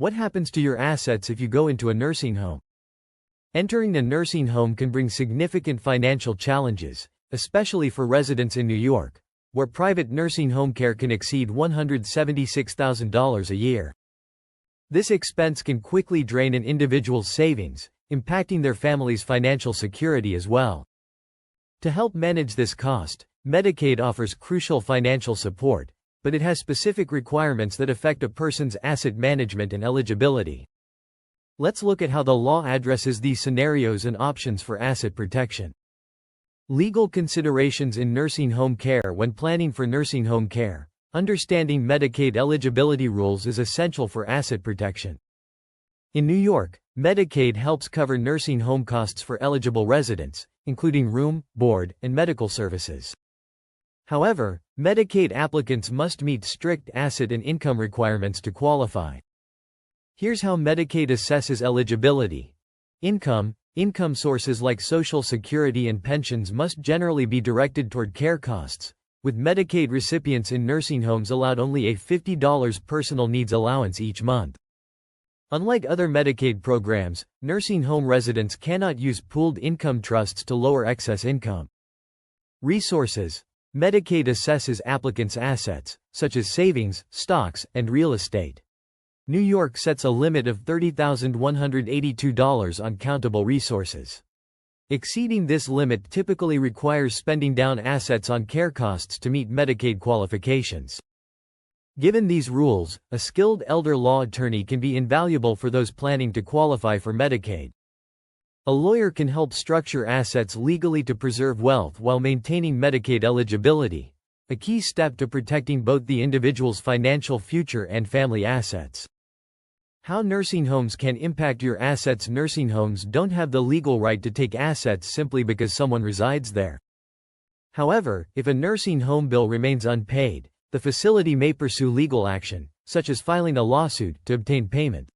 What happens to your assets if you go into a nursing home? Entering a nursing home can bring significant financial challenges, especially for residents in New York, where private nursing home care can exceed $176,000 a year. This expense can quickly drain an individual's savings, impacting their family's financial security as well. To help manage this cost, Medicaid offers crucial financial support, but it has specific requirements that affect a person's asset management and eligibility. Let's look at how the law addresses these scenarios and options for asset protection. Legal considerations in nursing home care. When planning for nursing home care, understanding Medicaid eligibility rules is essential for asset protection. In New York, Medicaid helps cover nursing home costs for eligible residents, including room, board, and medical services. However, Medicaid applicants must meet strict asset and income requirements to qualify. Here's how Medicaid assesses eligibility. Income sources like Social Security and pensions must generally be directed toward care costs, with Medicaid recipients in nursing homes allowed only a $50 personal needs allowance each month. Unlike other Medicaid programs, nursing home residents cannot use pooled income trusts to lower excess income. Resources. Medicaid assesses applicants' assets, such as savings, stocks, and real estate. New York sets a limit of $30,182 on countable resources. Exceeding this limit typically requires spending down assets on care costs to meet Medicaid qualifications. Given these rules, a skilled elder law attorney can be invaluable for those planning to qualify for Medicaid. A lawyer can help structure assets legally to preserve wealth while maintaining Medicaid eligibility, a key step to protecting both the individual's financial future and family assets. How nursing homes can impact your assets. Nursing homes don't have the legal right to take assets simply because someone resides there. However, if a nursing home bill remains unpaid, the facility may pursue legal action, such as filing a lawsuit, to obtain payment.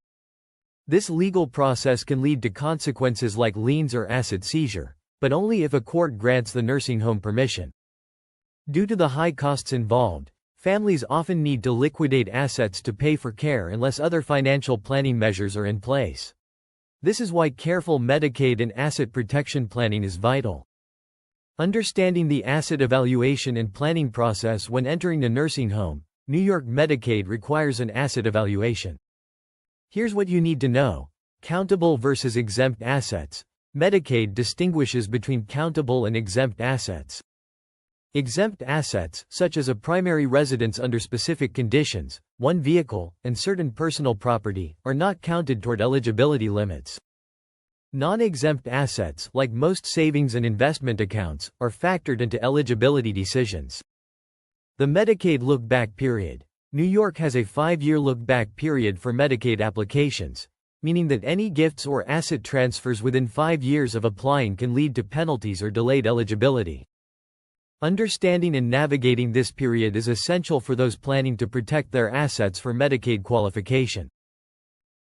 This legal process can lead to consequences like liens or asset seizure, but only if a court grants the nursing home permission. Due to the high costs involved, families often need to liquidate assets to pay for care unless other financial planning measures are in place. This is why careful Medicaid and asset protection planning is vital. Understanding the asset evaluation and planning process. When entering a nursing home, New York Medicaid requires an asset evaluation. Here's what you need to know. Countable versus exempt assets. Medicaid distinguishes between countable and exempt assets. Exempt assets, such as a primary residence under specific conditions, one vehicle, and certain personal property, are not counted toward eligibility limits. Non-exempt assets, like most savings and investment accounts, are factored into eligibility decisions. The Medicaid Look-Back Period. New York has a 5-year look-back period for Medicaid applications, meaning that any gifts or asset transfers within 5 years of applying can lead to penalties or delayed eligibility. Understanding and navigating this period is essential for those planning to protect their assets for Medicaid qualification.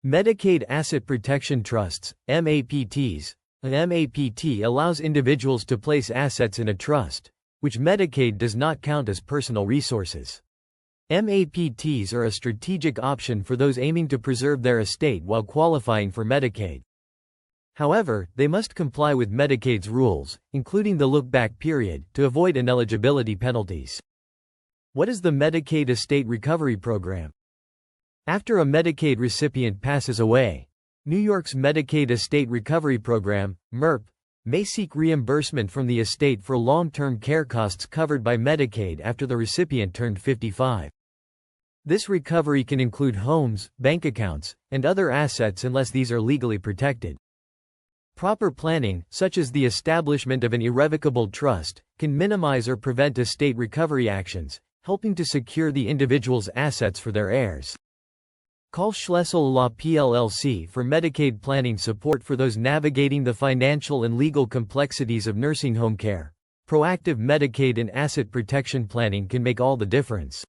Medicaid Asset Protection Trusts, MAPTs. An MAPT allows individuals to place assets in a trust, which Medicaid does not count as personal resources. MAPTs are a strategic option for those aiming to preserve their estate while qualifying for Medicaid. However, they must comply with Medicaid's rules, including the look-back period, to avoid ineligibility penalties. What is the Medicaid Estate Recovery Program? After a Medicaid recipient passes away, New York's Medicaid Estate Recovery Program, MERP, may seek reimbursement from the estate for long-term care costs covered by Medicaid after the recipient turned 55. This recovery can include homes, bank accounts, and other assets unless these are legally protected. Proper planning, such as the establishment of an irrevocable trust, can minimize or prevent estate recovery actions, helping to secure the individual's assets for their heirs. Call Schlessel Law PLLC for Medicaid planning support for those navigating the financial and legal complexities of nursing home care. Proactive Medicaid and asset protection planning can make all the difference.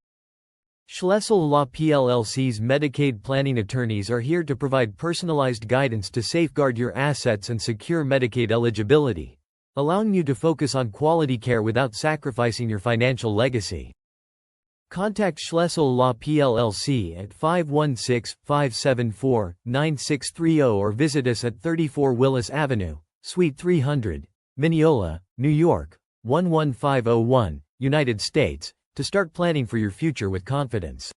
Schlessel Law PLLC's Medicaid planning attorneys are here to provide personalized guidance to safeguard your assets and secure Medicaid eligibility, allowing you to focus on quality care without sacrificing your financial legacy. Contact Schlessel Law PLLC at 516-574-9630 or visit us at 34 Willis Avenue, Suite 300, Mineola, New York, 11501, United States, to start planning for your future with confidence.